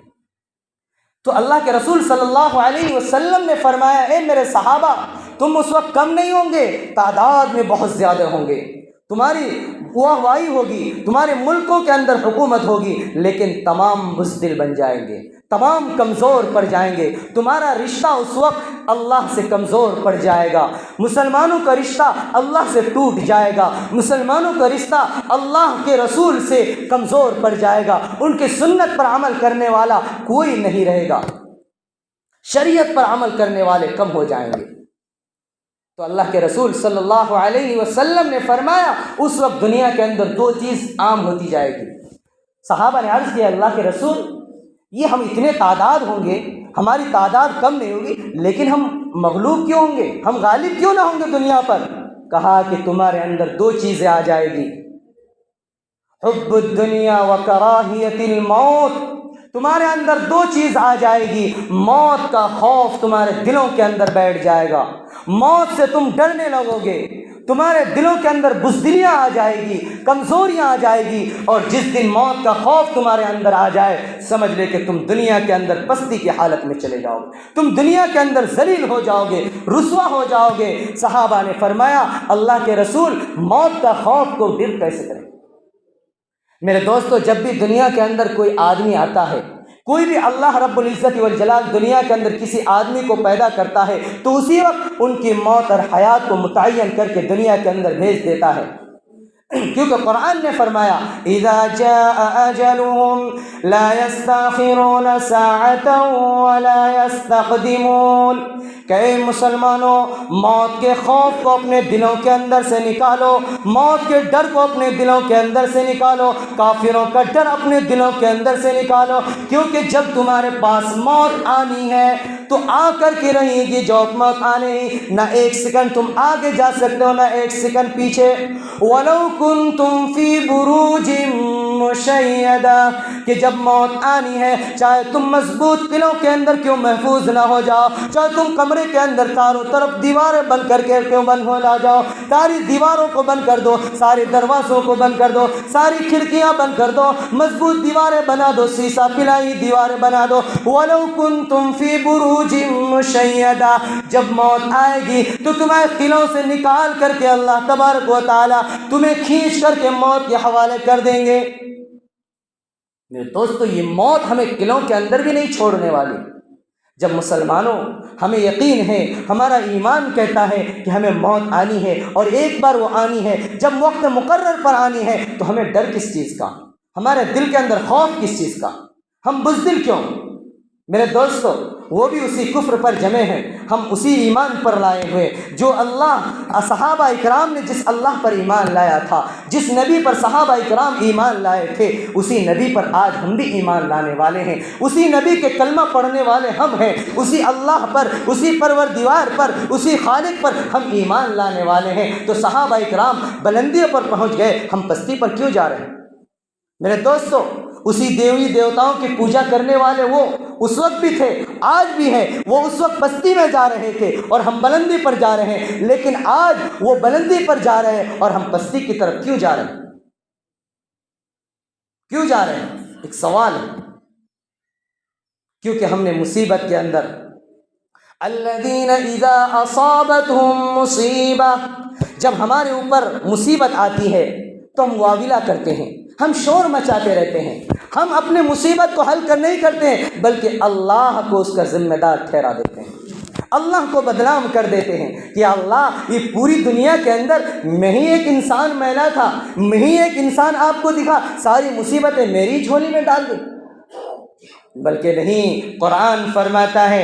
تو اللہ کے رسول صلی اللہ علیہ وسلم نے فرمایا اے میرے صحابہ، تم اس وقت کم نہیں ہوں گے، تعداد میں بہت زیادہ ہوں گے، تمہاری واہوائی ہوگی، تمہارے ملکوں کے اندر حکومت ہوگی، لیکن تمام بزدل بن جائیں گے، تمام کمزور پڑ جائیں گے، تمہارا رشتہ اس وقت اللہ سے کمزور پڑ جائے گا، مسلمانوں کا رشتہ اللہ سے ٹوٹ جائے گا، مسلمانوں کا رشتہ اللہ کے رسول سے کمزور پڑ جائے گا، ان کی سنت پر عمل کرنے والا کوئی نہیں رہے گا، شریعت پر عمل کرنے والے کم ہو جائیں گے۔ تو اللہ کے رسول صلی اللہ علیہ وسلم نے فرمایا اس وقت دنیا کے اندر دو چیز عام ہوتی جائے گی۔ صحابہ نے عرض کیا اللہ کے رسول یہ ہم اتنے تعداد ہوں گے، ہماری تعداد کم نہیں ہوگی، لیکن ہم مغلوب کیوں ہوں گے، ہم غالب کیوں نہ ہوں گے دنیا پر؟ کہا کہ تمہارے اندر دو چیزیں آ جائے گی، حب الدنیا و کراہیت الموت، تمہارے اندر دو چیز آ جائے گی، موت کا خوف تمہارے دلوں کے اندر بیٹھ جائے گا، موت سے تم ڈرنے لگو گے، تمہارے دلوں کے اندر بزدلیاں آ جائے گی، کمزوریاں آ جائے گی، اور جس دن موت کا خوف تمہارے اندر آ جائے سمجھ لے کہ تم دنیا کے اندر پستی کی حالت میں چلے جاؤ گے، تم دنیا کے اندر ذلیل ہو جاؤ گے، رسوا ہو جاؤ گے۔ صحابہ نے فرمایا اللہ کے رسول موت کا خوف کو دل کیسے کریں؟ میرے دوستو جب بھی دنیا کے اندر کوئی آدمی آتا ہے، کوئی بھی اللہ رب العزت والجلال دنیا کے اندر کسی آدمی کو پیدا کرتا ہے تو اسی وقت ان کی موت اور حیات کو متعین کر کے دنیا کے اندر بھیج دیتا ہے، کیونکہ قرآن نے فرمایا اذا جاء اجلهم لا يستاخرون ساعة ولا يستقدمون، کہ اے مسلمانوں موت کے خوف کو اپنے دلوں کے اندر سے نکالو، موت کے ڈر کو اپنے دلوں کے اندر سے نکالو، کافروں کا ڈر اپنے دلوں کے اندر سے نکالو، کیونکہ جب تمہارے پاس موت آنی ہے تو آ کر کے رہے گی، جو موت آنے ہی نہ ایک سیکنڈ تم آگے جا سکتے ہو نہ ایک سیکنڈ پیچھے۔ وَلَوْ كُنْتُمْ فِي بُرُوجٍ مُّشَيَّدَةٍ، کہ جب موت آنی ہے چاہے تم مضبوط قلعوں کے اندر کیوں محفوظ نہ ہو جاؤ، چاہے تم کمرے کے اندر چاروں طرف دیواریں بند کر کے کیوں بند ہو نہ جاؤ، ساری دیواروں کو بند کر دو، سارے دروازوں کو بند کر دو، ساری کھڑکیاں بند کر دو، مضبوط دیواریں بنا دو، سیسا پلائی دیواریں بنا دو۔ وَلَوْ كُنْتُمْ فِي بُرُوجٍ مُّشَيَّدَةٍ، جب موت آئے گی تو تمہیں قلعوں سے نکال کر کے اللہ تبارک و تعالی تمہیں کھینچ کر کے موت کے حوالے کر دیں گے۔ میرے دوستو یہ موت ہمیں قلعوں کے اندر بھی نہیں چھوڑنے والی۔ جب مسلمانوں ہمیں یقین ہے، ہمارا ایمان کہتا ہے کہ ہمیں موت آنی ہے اور ایک بار وہ آنی ہے، جب وقت مقرر پر آنی ہے تو ہمیں ڈر کس چیز کا، ہمارے دل کے اندر خوف کس چیز کا، ہم بزدل کیوں؟ میرے دوستو وہ بھی اسی کفر پر جمے ہیں، ہم اسی ایمان پر لائے ہوئے جو اللہ صحابہ اکرام نے جس اللہ پر ایمان لایا تھا، جس نبی پر صحابہ اکرام ایمان لائے تھے، اسی نبی پر آج ہم بھی ایمان لانے والے ہیں، اسی نبی کے کلمہ پڑھنے والے ہم ہیں، اسی اللہ پر، اسی پروردگار پر، اسی خالق پر ہم ایمان لانے والے ہیں۔ تو صحابہ اکرام بلندیوں پر پہنچ گئے، ہم پستی پر کیوں جا رہے ہیں؟ میرے دوستو اسی دیوی دیوتاؤں کی پوجا کرنے والے وہ اس وقت بھی تھے، آج بھی ہیں، وہ اس وقت پستی میں جا رہے تھے اور ہم بلندی پر جا رہے ہیں، لیکن آج وہ بلندی پر جا رہے ہیں اور ہم پستی کی طرف کیوں جا رہے ہیں؟ کیوں جا رہے ہیں؟ ایک سوال ہے، کیونکہ ہم نے مصیبت کے اندر الذین اذا اصابتهم مصیبہ، جب ہمارے اوپر مصیبت آتی ہے تو ہم واویلا کرتے ہیں، ہم شور مچاتے رہتے ہیں، ہم اپنے مصیبت کو حل کر نہیں کرتے ہیں بلکہ اللہ کو اس کا ذمہ دار ٹھہرا دیتے ہیں، اللہ کو بدنام کر دیتے ہیں کہ اللہ یہ پوری دنیا کے اندر میں ہی ایک انسان میلا تھا، میں ہی ایک انسان آپ کو دکھا، ساری مصیبتیں میری جھولی میں ڈال دی۔ بلکہ نہیں، قرآن فرماتا ہے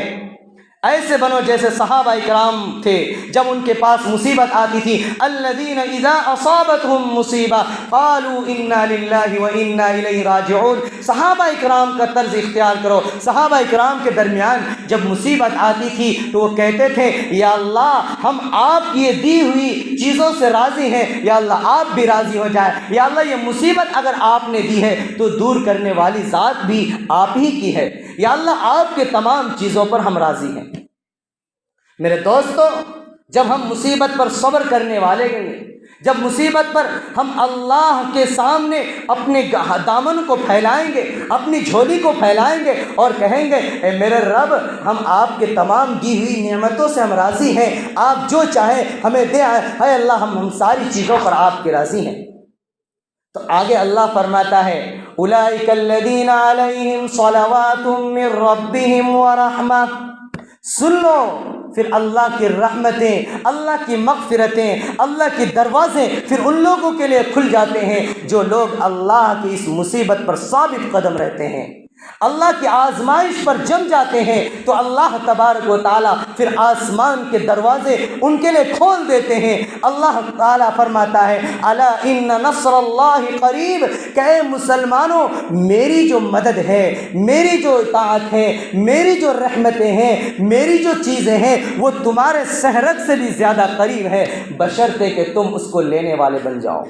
ایسے بنو جیسے صحابہ اکرام تھے، جب ان کے پاس مصیبت آتی تھی الذین اذا اصابتهم مصیبہ قالوا انا للہ و انا الیہ راجعون، صحابہ اکرام کا طرز اختیار کرو، صحابہ اکرام کے درمیان جب مصیبت آتی تھی تو وہ کہتے تھے یا اللہ ہم آپ کی یہ دی ہوئی چیزوں سے راضی ہیں، یا اللہ آپ بھی راضی ہو جائے، یا اللہ یہ مصیبت اگر آپ نے دی ہے تو دور کرنے والی ذات بھی آپ ہی کی ہے، یا اللہ آپ کے تمام چیزوں پر ہم راضی ہیں۔ میرے دوستو جب ہم مصیبت پر صبر کرنے والے گے، جب مصیبت پر ہم اللہ کے سامنے اپنے دامن کو پھیلائیں گے، اپنی جھولی کو پھیلائیں گے اور کہیں گے اے میرے رب ہم آپ کے تمام دی ہوئی نعمتوں سے ہم راضی ہیں، آپ جو چاہیں ہمیں دے، اے اللہ ہم ساری چیزوں پر آپ کے راضی ہیں۔ تو آگے اللہ فرماتا ہے اولئک الذین علیہم صلوات من ربہم ورحمہ، سن لو پھر اللہ کی رحمتیں، اللہ کی مغفرتیں، اللہ کے دروازے پھر ان لوگوں کے لیے کھل جاتے ہیں جو لوگ اللہ کی اس مصیبت پر ثابت قدم رہتے ہیں، اللہ کی آزمائش پر جم جاتے ہیں تو اللہ تبارک و تعالیٰ پھر آسمان کے دروازے ان کے لیے کھول دیتے ہیں۔ اللہ تعالیٰ فرماتا ہے الا ان نصر اللہ قریب، کہ اے مسلمانوں میری جو مدد ہے، میری جو اطاعت ہے، میری جو رحمتیں ہیں، میری جو چیزیں ہیں وہ تمہارے سحرگ سے بھی زیادہ قریب ہے، بشرطے کہ تم اس کو لینے والے بن جاؤ،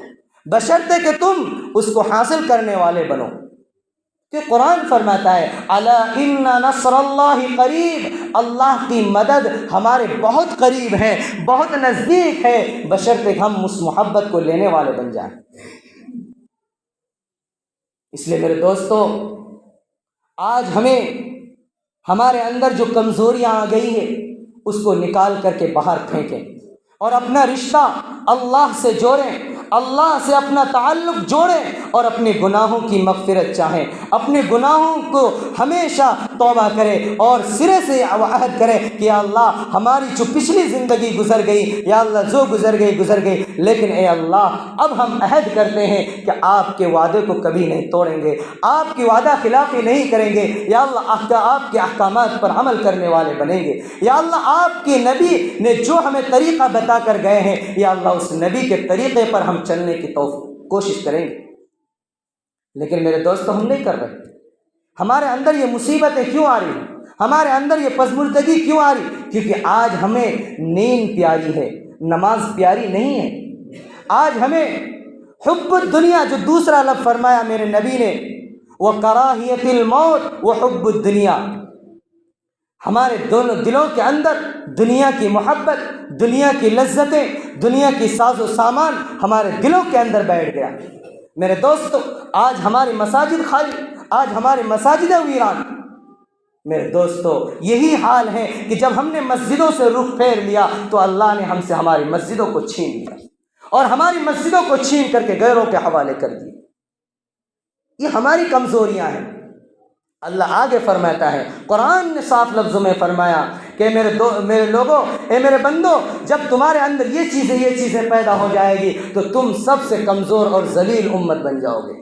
بشرطے کہ تم اس کو حاصل کرنے والے بنو۔ کہ قرآن فرماتا ہے الا ان نصر اللہ قریب، اللہ کی مدد ہمارے بہت قریب ہے، بہت نزدیک ہے، بشرطے کہ ہم اس محبت کو لینے والے بن جائیں۔ اس لیے میرے دوستو، آج ہمیں ہمارے اندر جو کمزوریاں آ گئی ہے اس کو نکال کر کے باہر پھینکیں اور اپنا رشتہ اللہ سے جوڑیں، اللہ سے اپنا تعلق جوڑیں اور اپنے گناہوں کی مغفرت چاہیں، اپنے گناہوں کو ہمیشہ توبہ کریں اور سرے سے عہد کریں کہ یا اللہ ہماری جو پچھلی زندگی گزر گئی، یا اللہ جو گزر گئی، لیکن اے اللہ اب ہم عہد کرتے ہیں کہ آپ کے وعدے کو کبھی نہیں توڑیں گے، آپ کی وعدہ خلافی نہیں کریں گے، یا اللہ آپ کے احکامات پر عمل کرنے والے بنیں گے، یا اللہ آپ کے نبی نے جو ہمیں طریقہ بتا کر گئے ہیں، یا اللہ اس نبی کے طریقے پر ہم چلنے کی کوشش کریں گے۔ لیکن میرے دوستو ہم نہیں کر رہے۔ ہمارے اندر یہ مصیبتیں کیوں آ رہی ہیں؟ ہمارے اندر یہ پژمردگی کیوں آ رہی؟ کیونکہ آج ہمیں نیند پیاری ہے، نماز پیاری نہیں ہے۔ آج ہمیں حب الدنیا، جو دوسرا لفظ فرمایا میرے نبی نے، وہ کراہیت الموت و حب الدنیا، ہمارے دونوں دلوں کے اندر دنیا کی محبت، دنیا کی لذتیں، دنیا کی ساز و سامان ہمارے دلوں کے اندر بیٹھ گیا۔ میرے دوستو آج ہماری مساجد خالی، آج ہماری مساجد ویران۔ میرے دوستو یہی حال ہے کہ جب ہم نے مسجدوں سے رخ پھیر لیا تو اللہ نے ہم سے ہماری مسجدوں کو چھین لیا اور ہماری مسجدوں کو چھین کر کے غیروں کے حوالے کر دی۔ یہ ہماری کمزوریاں ہیں۔ اللہ آگے فرماتا ہے، قرآن نے صاف لفظوں میں فرمایا کہ میرے لوگوں، اے میرے بندوں، جب تمہارے اندر یہ چیزیں پیدا ہو جائے گی تو تم سب سے کمزور اور ذلیل امت بن جاؤ گے۔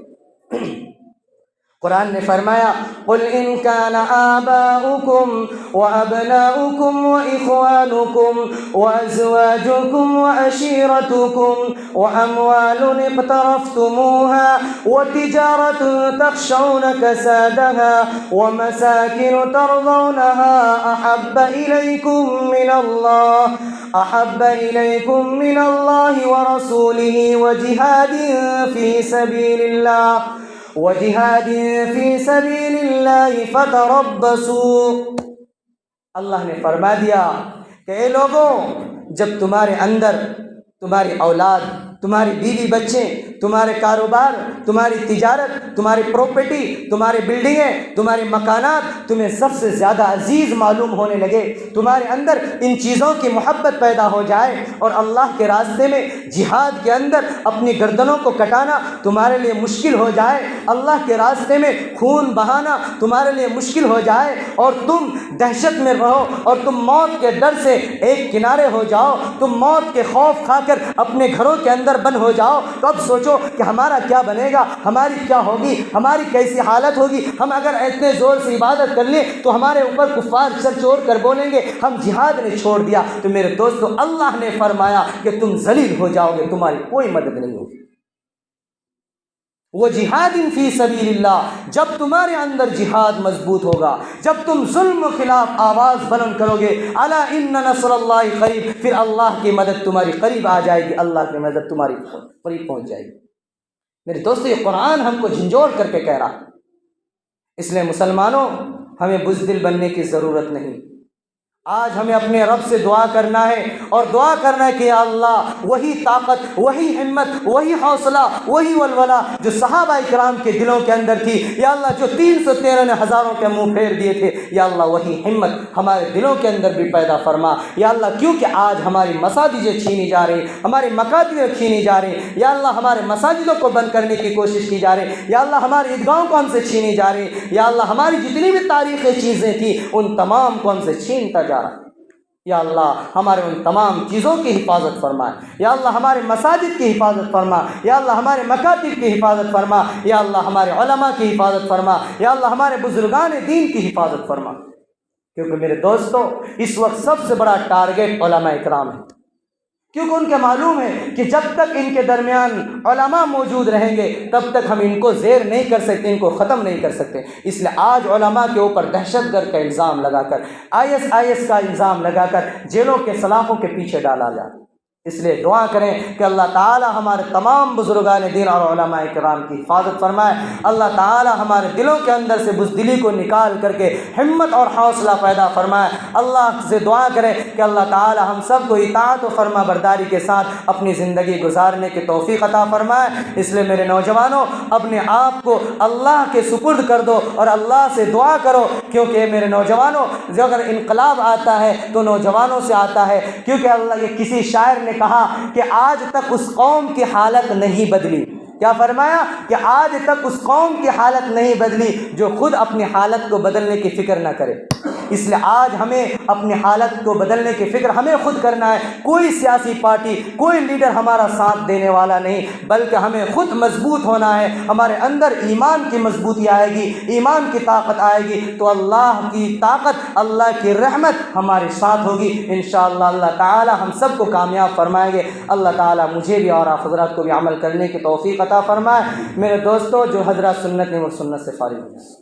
قرآن نے فرمایا قل ان كان آباؤكم وأبناؤكم وإخوانكم وأزواجكم وعشيرتكم وأموال اقترفتموها وتجارة تخشون كسادها ومساكن ترضونها أحب إليكم من الله ورسوله وجهاد في سبيل الله فتربصوا۔ اللہ نے فرما دیا کہ اے لوگوں، جب تمہارے اندر تمہاری اولاد، تمہاری بیوی بچے، تمہارے کاروبار، تمہاری تجارت، تمہاری پراپرٹی، تمہاری بلڈنگیں، تمہارے مکانات تمہیں سب سے زیادہ عزیز معلوم ہونے لگے، تمہارے اندر ان چیزوں کی محبت پیدا ہو جائے اور اللہ کے راستے میں جہاد کے اندر اپنی گردنوں کو کٹانا تمہارے لیے مشکل ہو جائے، اللہ کے راستے میں خون بہانا تمہارے لیے مشکل ہو جائے اور تم دہشت میں رہو اور تم موت کے ڈر سے ایک کنارے ہو جاؤ، تم موت کے خوف کھا کر اپنے گھروں کے اندر بند ہو جاؤ، تو اب سوچو کہ ہمارا کیا بنے گا، ہماری کیا ہوگی، ہماری کیسی حالت ہوگی۔ ہم اگر اتنے زور سے عبادت کر لیں تو ہمارے اوپر کفار سر چور کر بولیں گے ہم جہاد نے چھوڑ دیا۔ تو میرے دوستو اللہ نے فرمایا کہ تم ذلیل ہو جاؤ گے، تمہاری کوئی مدد نہیں ہوگی۔ وہ جہاد فی سبیل اللہ، جب تمہارے اندر جہاد مضبوط ہوگا، جب تم ظلم کے خلاف آواز بلند کرو گے، الا ان نصر اللہ قریب، پھر اللہ کی مدد تمہاری قریب آ جائے گی، اللہ کی مدد تمہاری قریب پہنچ جائے گی۔ میرے دوستو یہ قرآن ہم کو جھنجھوڑ کر کے کہہ رہا ہے، اس لیے مسلمانوں ہمیں بزدل بننے کی ضرورت نہیں۔ آج ہمیں اپنے رب سے دعا کرنا ہے اور دعا کرنا ہے کہ یا اللہ وہی طاقت، وہی ہمت، وہی حوصلہ، وہی ولولہ جو صحابہ کرام کے دلوں کے اندر تھی، یا اللہ جو 313 نے ہزاروں کے منہ پھیر دیے تھے، یا اللہ وہی ہمت ہمارے دلوں کے اندر بھی پیدا فرما یا اللہ، کیونکہ آج ہماری مساجدیں چھینی جا رہی، ہماری مقادیر چھینی جا رہی، یا اللہ ہمارے مساجدوں کو بند کرنے کی کوشش کی جا رہی، یا اللہ ہماری عیدگاہوں کو ہم سے چھینی جا رہی، یا اللہ ہماری جتنی بھی تاریخی چیزیں تھیں ان تمام کو ہم سے چھینتا جا رہا۔ یا اللہ ہمارے ان تمام چیزوں کی حفاظت فرما، یا اللہ ہمارے مساجد کی حفاظت فرما، یا اللہ ہمارے مکاتب کی حفاظت فرما، یا اللہ ہمارے علماء کی حفاظت فرما، یا اللہ ہمارے بزرگان دین کی حفاظت فرما۔ کیونکہ میرے دوستو اس وقت سب سے بڑا ٹارگیٹ علماء اکرام ہے، کیونکہ ان کے معلوم ہے کہ جب تک ان کے درمیان علماء موجود رہیں گے تب تک ہم ان کو زیر نہیں کر سکتے، ان کو ختم نہیں کر سکتے۔ اس لیے آج علماء کے اوپر دہشت گرد کا الزام لگا کر، IS کا الزام لگا کر جیلوں کے سلاخوں کے پیچھے ڈالا جائے۔ اس لیے دعا کریں کہ اللہ تعالی ہمارے تمام بزرگان دین اور علماء کرام کی حفاظت فرمائے۔ اللہ تعالی ہمارے دلوں کے اندر سے بزدلی کو نکال کر کے ہمت اور حوصلہ پیدا فرمائے۔ اللہ سے دعا کریں کہ اللہ تعالی ہم سب کو اطاعت و فرما برداری کے ساتھ اپنی زندگی گزارنے کی توفیق عطا فرمائے۔ اس لیے میرے نوجوانوں اپنے آپ کو اللہ کے سپرد کر دو اور اللہ سے دعا کرو، کیونکہ میرے نوجوانوں اگر انقلاب آتا ہے تو نوجوانوں سے آتا ہے، کیونکہ اللہ یہ کسی شاعر نے کہا کہ آج تک اس قوم کی حالت نہیں بدلی۔ کیا فرمایا کہ آج تک اس قوم کی حالت نہیں بدلی جو خود اپنی حالت کو بدلنے کی فکر نہ کرے۔ اس لیے آج ہمیں اپنی حالت کو بدلنے کی فکر ہمیں خود کرنا ہے۔ کوئی سیاسی پارٹی، کوئی لیڈر ہمارا ساتھ دینے والا نہیں، بلکہ ہمیں خود مضبوط ہونا ہے۔ ہمارے اندر ایمان کی مضبوطی آئے گی، ایمان کی طاقت آئے گی تو اللہ کی طاقت، اللہ کی رحمت ہمارے ساتھ ہوگی انشاءاللہ۔ اللہ تعالی ہم سب کو کامیاب فرمائیں گے۔ اللہ تعالی مجھے بھی اور آپ حضرات کو بھی عمل کرنے کی توفیق عطا فرمائے۔ میرے دوستو جو حضرات سنت نہیں وہ سنت سے فارغ ہیں۔